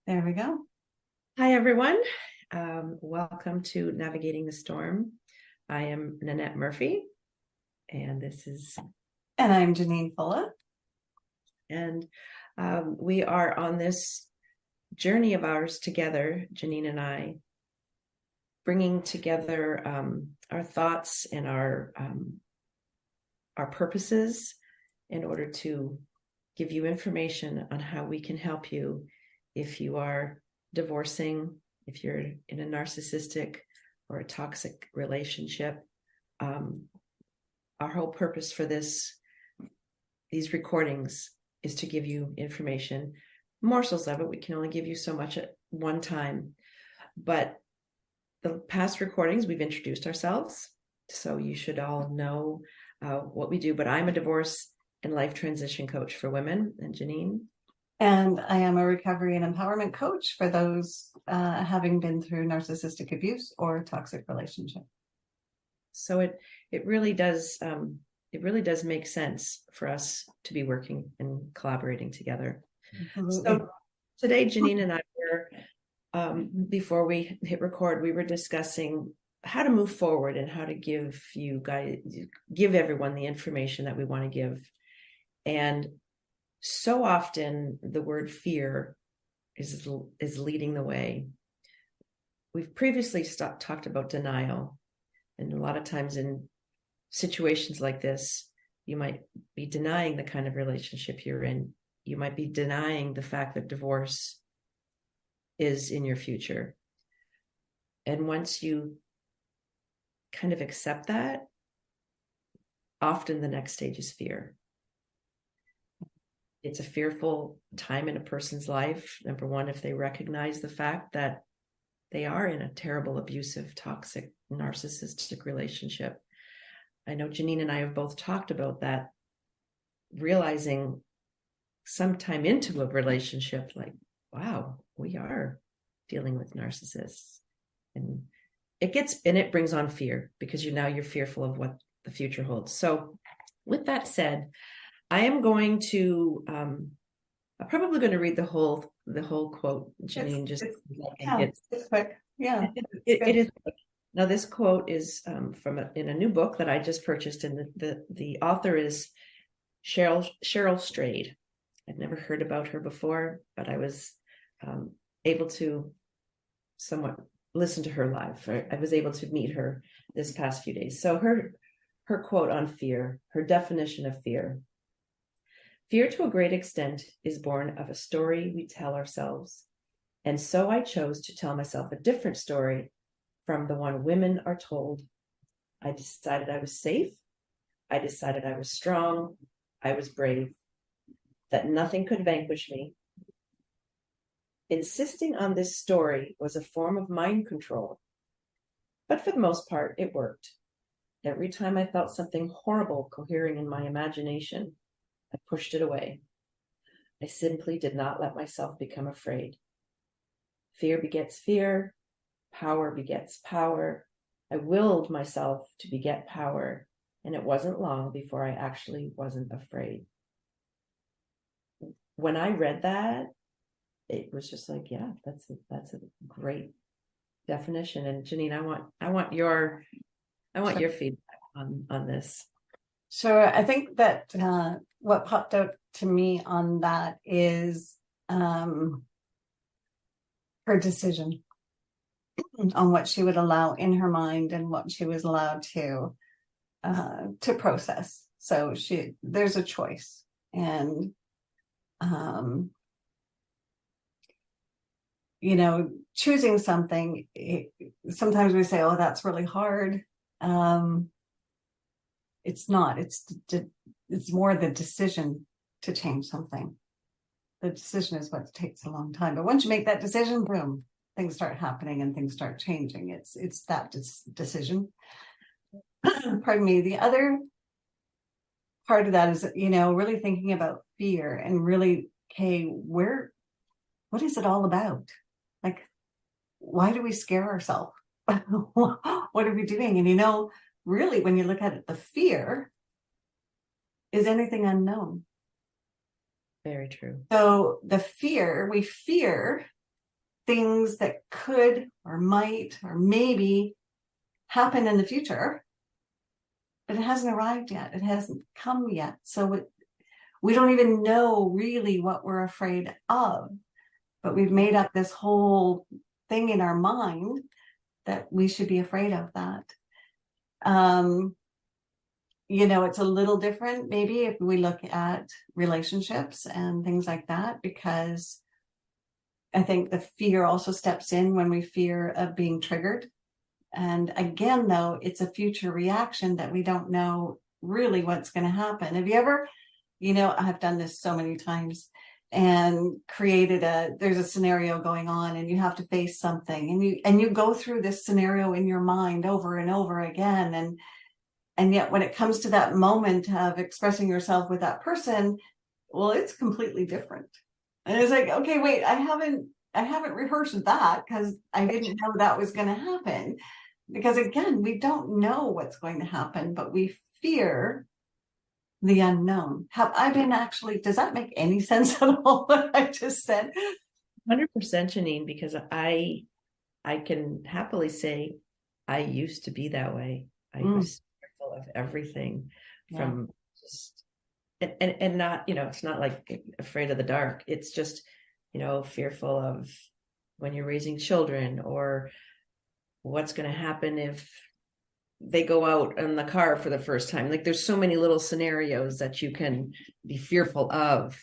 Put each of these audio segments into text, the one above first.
There we go. Hi, everyone. Welcome to Navigating the Storm. I am Nanette Murphy, and And I'm Janine Fulla. and we are on this journey of ours together, Janine and I, bringing together our thoughts and our purposes in order to give you information on how we can help you if you are divorcing, if you're in a narcissistic or a toxic relationship. Our whole purpose for these recordings is to give you information, morsels of it. We can only give you so much at one time, but the past recordings, we've introduced ourselves, so you should all know what we do. But I'm a divorce and life transition coach for women, and Janine. And I am a recovery and empowerment coach for those having been through narcissistic abuse or toxic relationship. So it really does make sense for us to be working and collaborating together. Absolutely. So today, Janine and I were, before we hit record, we were discussing how to move forward and how to give everyone the information that we want to give. And so often the word fear is leading the way. We've previously talked about denial. And a lot of times in situations like this, you might be denying the kind of relationship you're in. You might be denying the fact that divorce is in your future. And once you kind of accept that, often the next stage is fear. It's a fearful time in a person's life. Number one, if they recognize the fact that they are in a terrible, abusive, toxic, narcissistic relationship. I know Janine and I have both talked about that, realizing sometime into a relationship, like, wow, we are dealing with narcissists. And it brings on fear because you're fearful of what the future holds. So with that said, I'm probably going to read the whole quote, Janine. It's quick. Yeah. It is. Now, this quote is in a new book that I just purchased, and the author is Cheryl Strayed. I'd never heard about her before, but I was able to somewhat listen to her live. I was able to meet her this past few days. So her quote on fear, her definition of fear. Fear, to a great extent, is born of a story we tell ourselves. And so I chose to tell myself a different story from the one women are told. I decided I was safe. I decided I was strong. I was brave, that nothing could vanquish me. Insisting on this story was a form of mind control. But for the most part, it worked. Every time I felt something horrible cohering in my imagination, I pushed it away. I simply did not let myself become afraid. Fear begets fear. Power begets power. I willed myself to beget power, and it wasn't long before I actually wasn't afraid. When I read that, it was just like, yeah, that's a great definition. And Janine, I want your feedback on this. Sure. I think that what popped out to me on that is her decision on what she would allow in her mind and what she was allowed to process. So there's a choice, and choosing something. Sometimes we say, "Oh, that's really hard." It's not. It's more the decision to change something. The decision is what takes a long time. But once you make that decision, boom, things start happening and things start changing. It's that decision. Pardon me. The other part of that is, really thinking about fear and really, okay, what is it all about? Like, why do we scare ourselves? What are we doing? And, really, when you look at it, the fear is anything unknown. Very true. So we fear things that could or might or maybe happen in the future, but it hasn't arrived yet. It hasn't come yet. So we don't even know really what we're afraid of, but we've made up this whole thing in our mind that we should be afraid of that. It's a little different maybe if we look at relationships and things like that, because I think the fear also steps in when we fear of being triggered. And again, though, it's a future reaction that we don't know really what's going to happen. Have you ever, I've done this so many times and there's a scenario going on and you have to face something and you go through this scenario in your mind over and over again. And yet when it comes to that moment of expressing yourself with that person, well, it's completely different. And it's like, okay, wait, I haven't rehearsed that because I didn't know that was going to happen. Because again, we don't know what's going to happen, but we fear the unknown. Does that make any sense at all what I just said? 100%, Janine, because I can happily say I used to be that way. I was fearful of everything from just, and not, it's not like afraid of the dark. It's just, fearful of when you're raising children or what's going to happen if they go out in the car for the first time. Like there's so many little scenarios that you can be fearful of.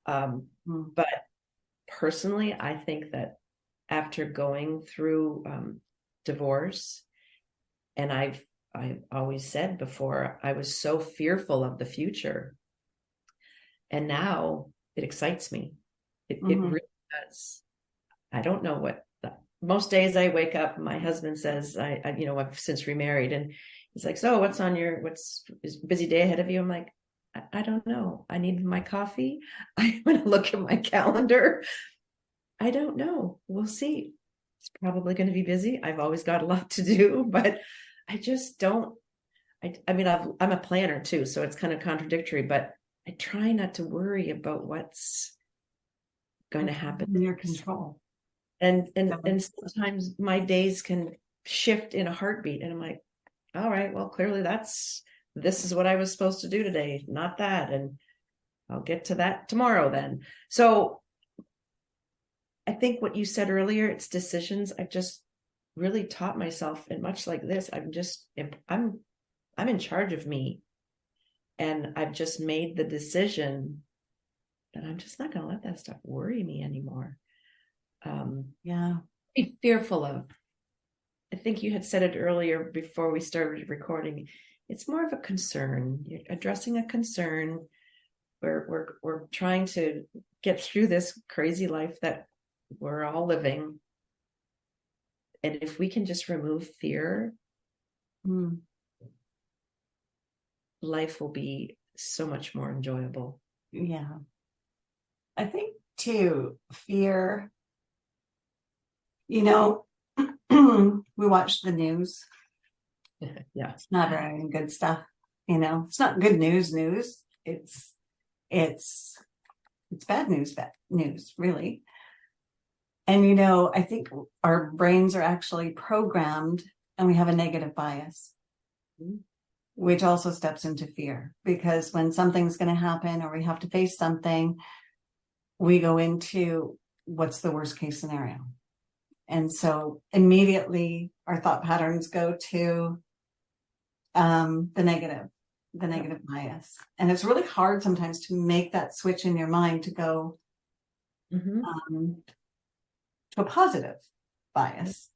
But personally, I think that after going through divorce, and I've always said before, I was so fearful of the future. And now it excites me. It really does. I don't know what most days I wake up, my husband says, I've since remarried, and he's like, so what's is busy day ahead of you? I'm like, I don't know. I need my coffee. I'm going to look at my calendar. I don't know. We'll see. It's probably going to be busy. I've always got a lot to do, but I just don't. I'm a planner too, so it's kind of contradictory, but I try not to worry about what's going to happen. In your control. And sometimes my days can shift in a heartbeat. And I'm like, all right, well, clearly this is what I was supposed to do today, not that. And I'll get to that tomorrow then. So I think what you said earlier, it's decisions. I've just really taught myself, and much like this, I'm in charge of me. And I've just made the decision that I'm just not going to let that stuff worry me anymore. Be fearful of. I think you had said it earlier before we started recording. It's more of a concern. You're addressing a concern. We're trying to get through this crazy life that we're all living. And if we can just remove fear, life will be so much more enjoyable. Yeah. I think too, fear, we watch the news. Yeah. It's not very good stuff. It's not good news. It's bad news, really. And, I think our brains are actually programmed and we have a negative bias, which also steps into fear, because when something's going to happen or we have to face something, we go into what's the worst case scenario. And so immediately our thought patterns go to the negative bias. And it's really hard sometimes to make that switch in your mind to go to a positive bias.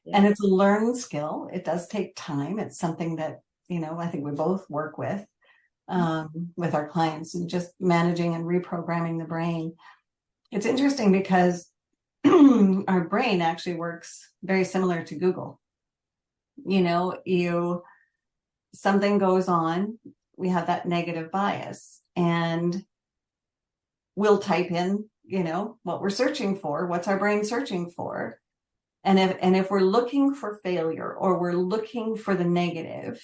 Yeah. And it's a learned skill. It does take time. It's something that, I think we both work with our clients, and just managing and reprogramming the brain. It's interesting because our brain actually works very similar to Google. Something goes on, we have that negative bias, and we'll type in, what we're searching for, what's our brain searching for. And if we're looking for failure or we're looking for the negative,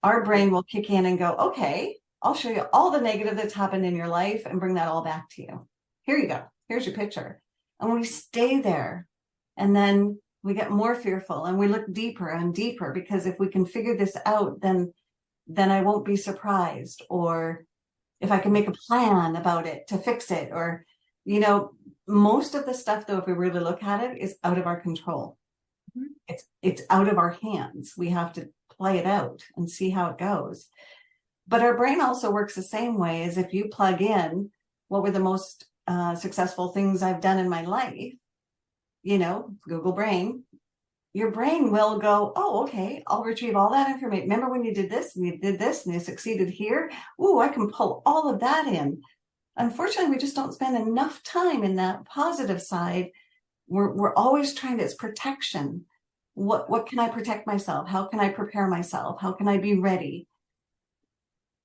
our brain will kick in and go, okay, I'll show you all the negative that's happened in your life and bring that all back to you. Here you go. Here's your picture. and we stay there. And then we get more fearful and we look deeper and deeper, because if we can figure this out, then I won't be surprised. Or if I can make a plan about it to fix it, or, most of the stuff, though, if we really look at it, is out of our control. Mm-hmm. It's out of our hands. We have to play it out and see how it goes. But our brain also works the same way. As if you plug in, what were the most successful things I've done in my life, Google Brain, your brain will go, oh, okay, I'll retrieve all that information. Remember when you did this and you did this and you succeeded here? Ooh, I can pull all of that in. Unfortunately, we just don't spend enough time in that positive side. We're always trying to, it's protection. What can I protect myself? How can I prepare myself? How can I be ready?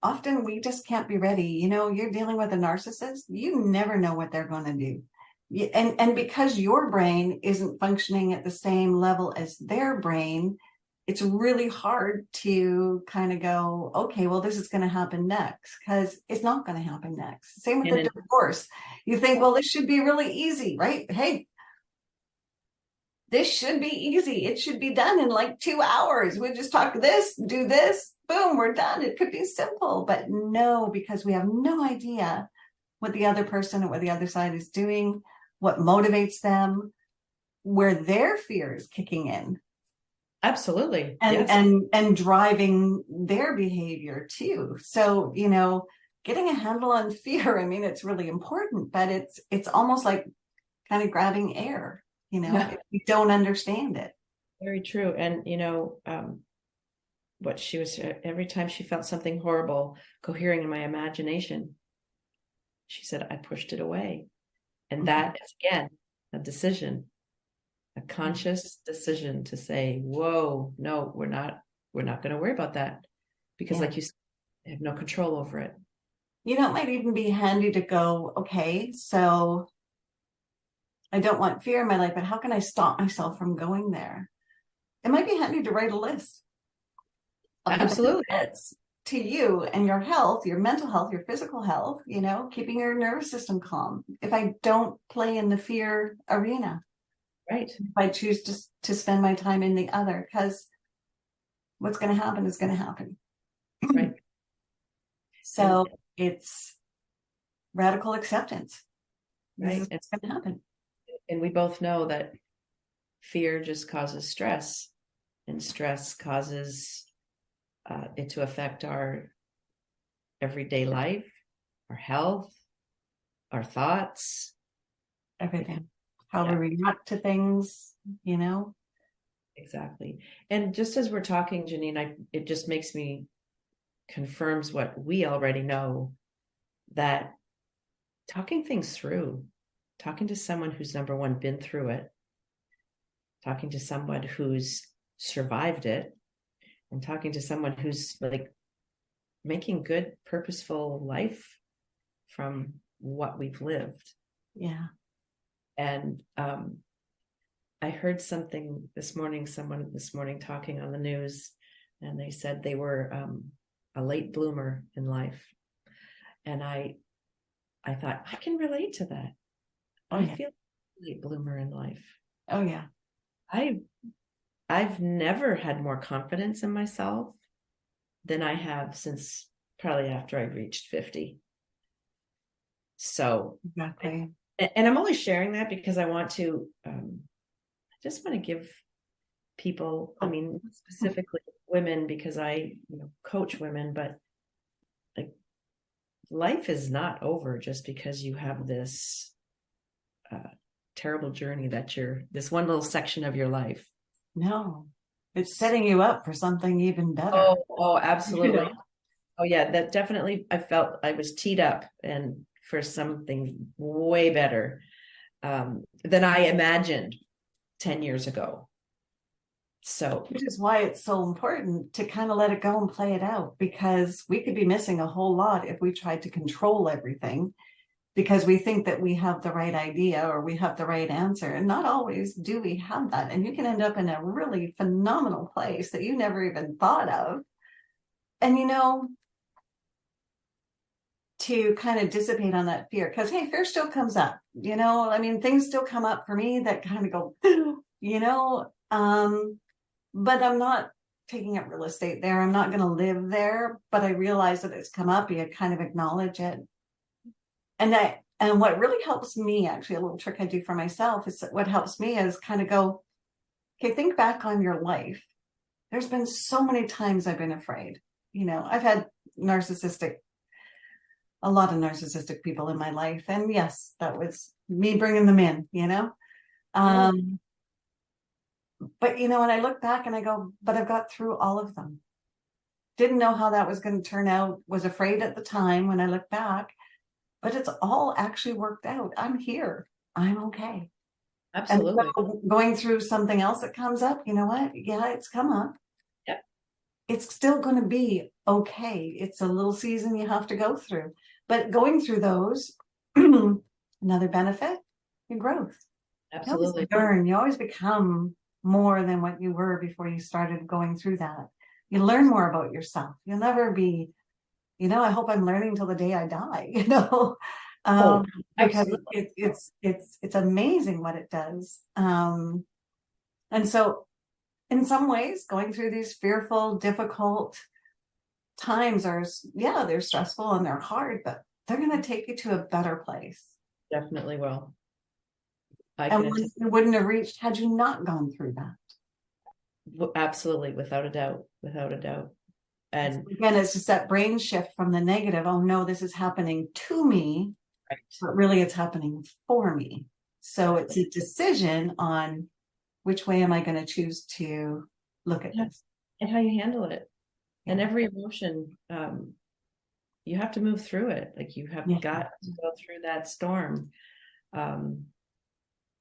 Often we just can't be ready. You're dealing with a narcissist. You never know what they're going to do. And because your brain isn't functioning at the same level as their brain, it's really hard to kind of go, okay, well, this is going to happen next, because it's not going to happen next. Same with the divorce. You think, well, this should be really easy, right? Hey, this should be easy. It should be done in like 2 hours. We just talk this, do this, boom, we're done. It could be simple, but no, because we have no idea what the other person or what the other side is doing, what motivates them, where their fear is kicking in. Absolutely. And yes. and driving their behavior too. So, getting a handle on fear, it's really important, but it's almost like kind of grabbing air, if you don't understand it. Very true. And, what she was, every time she felt something horrible cohering in my imagination, she said, I pushed it away. And mm-hmm. that is, again, a decision, a conscious decision to say, whoa, no, we're not going to worry about that, because like you said, I have no control over it. It might even be handy to go, okay, so I don't want fear in my life, but how can I stop myself from going there? It might be handy to write a list. Absolutely. To you and your health, your mental health, your physical health, keeping your nervous system calm. If I don't play in the fear arena, right? If I choose to spend my time in the other, because what's going to happen is going to happen. Right. So it's radical acceptance. Right. It's going to happen. And we both know that fear just causes stress, and stress causes it to affect our everyday life, our health, our thoughts, everything, how we react to things, Exactly. And just as we're talking, Janine, it just confirms what we already know, that talking things through, talking to someone who's, number one, been through it, talking to someone who's survived it, and talking to someone who's like making good, purposeful life from what we've lived. Yeah. And I heard someone this morning talking on the news, and they said they were a late bloomer in life. And I thought, I can relate to that. I feel a late bloomer in life. Oh yeah. I've never had more confidence in myself than I have since probably after I reached 50. So exactly. And I'm only sharing that because I want to, I just want to give people, specifically women, because I coach women, but like, life is not over just because you have this terrible journey this one little section of your life. No, it's setting you up for something even better. Oh, absolutely. Oh yeah, that definitely, I felt I was teed up and for something way better than I imagined 10 years ago. So, which is why it's so important to kind of let it go and play it out, because we could be missing a whole lot if we tried to control everything, because we think that we have the right idea or we have the right answer. And not always do we have that. And you can end up in a really phenomenal place that you never even thought of. And, to kind of dissipate on that fear, because hey, fear still comes up, I mean, things still come up for me that kind of go, but I'm not taking up real estate there. I'm not going to live there, but I realize that it's come up. You kind of acknowledge it. And what really helps me, actually, a little trick I do for myself is that what helps me is kind of go, okay, think back on your life. There's been so many times I've been afraid. I've had a lot of narcissistic people in my life. And yes, that was me bringing them in, But, when I look back and I go, but I've got through all of them. Didn't know how that was going to turn out, was afraid at the time when I look back, but it's all actually worked out. I'm here. I'm okay. Absolutely. And so going through something else that comes up, you know what? Yeah, it's come up. Yep. It's still going to be okay. It's a little season you have to go through. But going through those, another benefit, your growth. Absolutely. You always become more than what you were before you started going through that. You learn more about yourself. You'll never be, I hope I'm learning till the day I die, because it's amazing what it does. And so in some ways, going through these fearful, difficult times they're stressful and they're hard, but they're going to take you to a better place. Definitely will. And you wouldn't have reached had you not gone through that. Absolutely, without a doubt. And again, it's just that brain shift from the negative. Oh no, this is happening to me, right. But really it's happening for me. So it's a decision on which way am I going to choose to look at this. And how you handle it. Yeah. And every emotion, you have to move through it. Like you have got to go through that storm.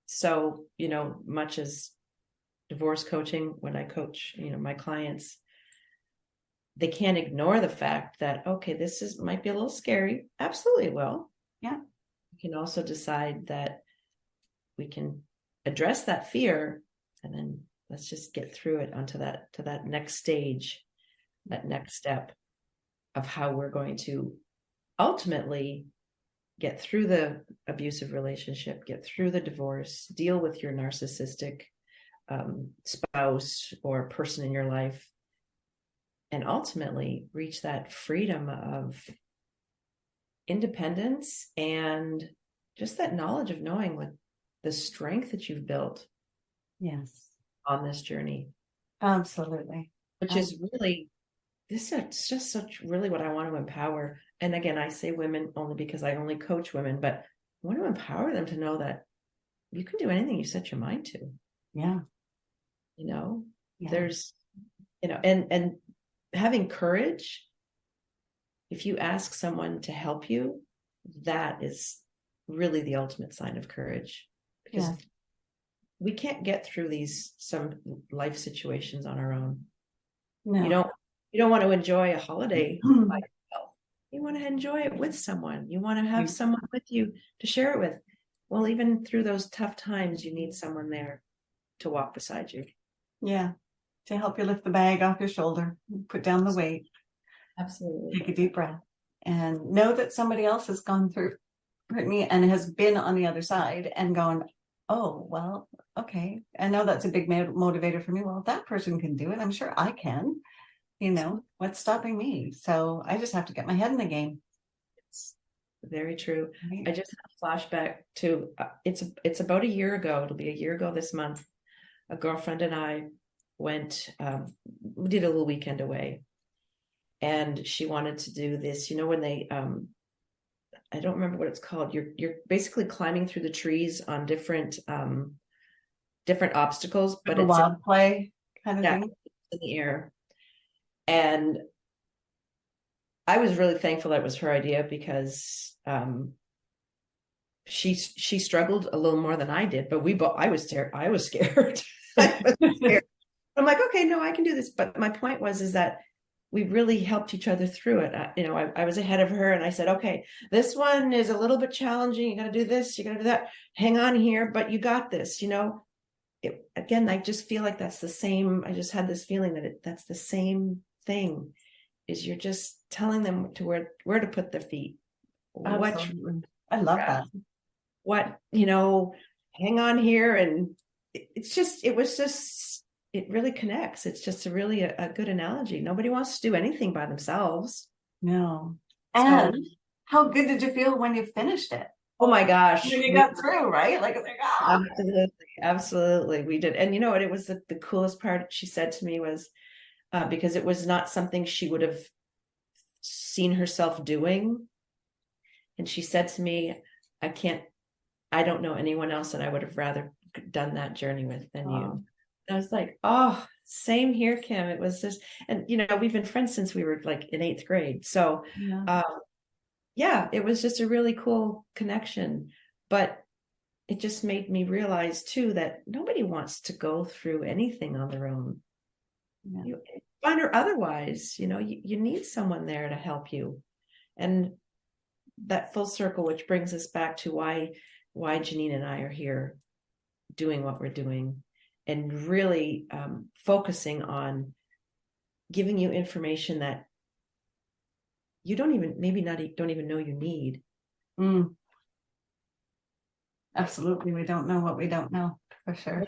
So, much as divorce coaching, when I coach, my clients, they can't ignore the fact that, okay, this might be a little scary. Absolutely will. Yeah. You can also decide that we can address that fear and then let's just get through it to that next stage, that next step of how we're going to ultimately get through the abusive relationship, get through the divorce, deal with your narcissistic spouse or person in your life, and ultimately reach that freedom of independence and just that knowledge of knowing what the strength that you've built on this journey. Absolutely. Which is really, it's just such really what I want to empower. And again, I say women only because I only coach women, but I want to empower them to know that you can do anything you set your mind to. Yeah. There's, and having courage, if you ask someone to help you, that is really the ultimate sign of courage. Because we can't get through some life situations on our own. No. You don't want to enjoy a holiday by yourself. You want to enjoy it with someone. You want to have someone with you to share it with. Well, even through those tough times, you need someone there to walk beside you. Yeah. To help you lift the bag off your shoulder, put down the weight. Absolutely. Take a deep breath and know that somebody else has gone through me and has been on the other side and gone, oh, well, okay. I know that's a big motivator for me. Well, if that person can do it, I'm sure I can. What's stopping me? So I just have to get my head in the game. It's very true. Right. I just have a flashback to, it's about a year ago. It'll be a year ago this month. A girlfriend and I went, we did a little weekend away. And she wanted to do this, when they, I don't remember what it's called. You're basically climbing through the trees on different obstacles, but it's wild play kind of thing in the air. And I was really thankful that it was her idea because she struggled a little more than I did, but I was scared. I was scared. I'm like, okay, no, I can do this. But my point is that we really helped each other through it. I was ahead of her and I said, okay, this one is a little bit challenging. You got to do this, you got to do that. Hang on here, but you got this, Again, I just feel like that's the same. I just had this feeling that that's the same thing, is you're just telling them to where to put their feet. what, Absolutely. I love that. what, hang on here. And it really connects. It's just a good analogy. Nobody wants to do anything by themselves. No. So, And how good did you feel when you finished it? oh my gosh. When you got through, right? Like, it's like, oh. Absolutely. We did. And you know what? It was the coolest part she said to me was, because it was not something she would have seen herself doing. And she said to me, I don't know anyone else that I would have rather done that journey with than you. And I was like, oh, same here, Kim. It was just, and we've been friends since we were like in 8th grade. So yeah, it was just a really cool connection. But it just made me realize too that nobody wants to go through anything on their own. Yeah. Fun or otherwise, you need someone there to help you. And that full circle, which brings us back to why Janine and I are here doing what we're doing, and really focusing on giving you information that you don't even know you need. Absolutely. We don't know what we don't know, for sure.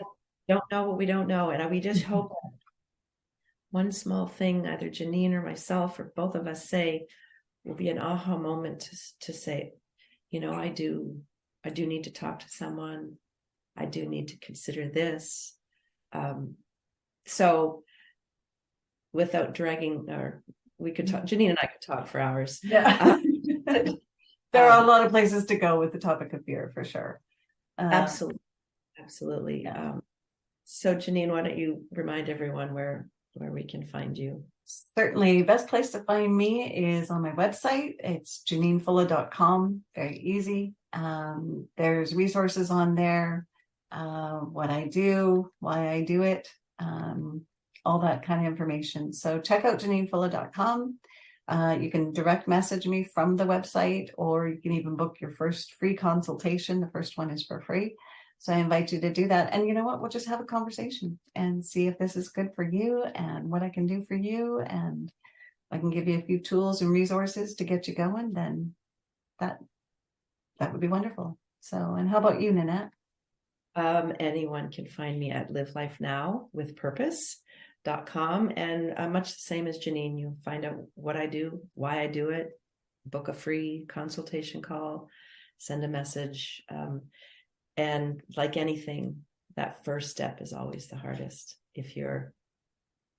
We don't know what we don't know. And we just hope that one small thing, either Janine or myself or both of us say, will be an aha moment to say, I do need to talk to someone. I do need to consider this. So without dragging, or we could talk, Janine and I could talk for hours. Yeah. There are a lot of places to go with the topic of fear, for sure. Absolutely. Yeah. So Janine, why don't you remind everyone where we can find you? Certainly. Best place to find me is on my website. It's janinefulla.com. Very easy. There's resources on there, what I do, why I do it, all that kind of information. So check out janinefulla.com. You can direct message me from the website, or you can even book your first free consultation. The first one is for free. So I invite you to do that. And you know what? We'll just have a conversation and see if this is good for you and what I can do for you. And I can give you a few tools and resources to get you going. Then that would be wonderful. So, and how about you, Nanette? Anyone can find me at livelifenowwithpurpose.com, and much the same as Janine. You'll find out what I do, why I do it, book a free consultation call, send a message. And like anything, that first step is always the hardest. If you're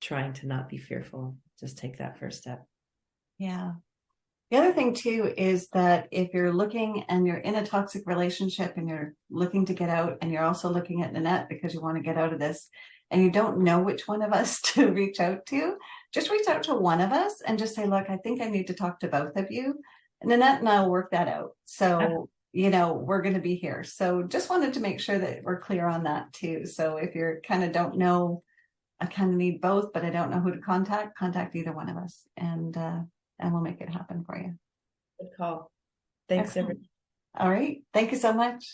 trying to not be fearful, just take that first step. Yeah. The other thing too is that if you're looking and you're in a toxic relationship and you're looking to get out, and you're also looking at Nanette because you want to get out of this, and you don't know which one of us to reach out to, just reach out to one of us and just say, look, I think I need to talk to both of you. And Nanette and I will work that out. So we're going to be here. So just wanted to make sure that we're clear on that too. So if you're kind of don't know, I kind of need both, but I don't know who to contact either one of us, and we'll make it happen for you. Good call. Thanks, everyone. All right. Thank you so much.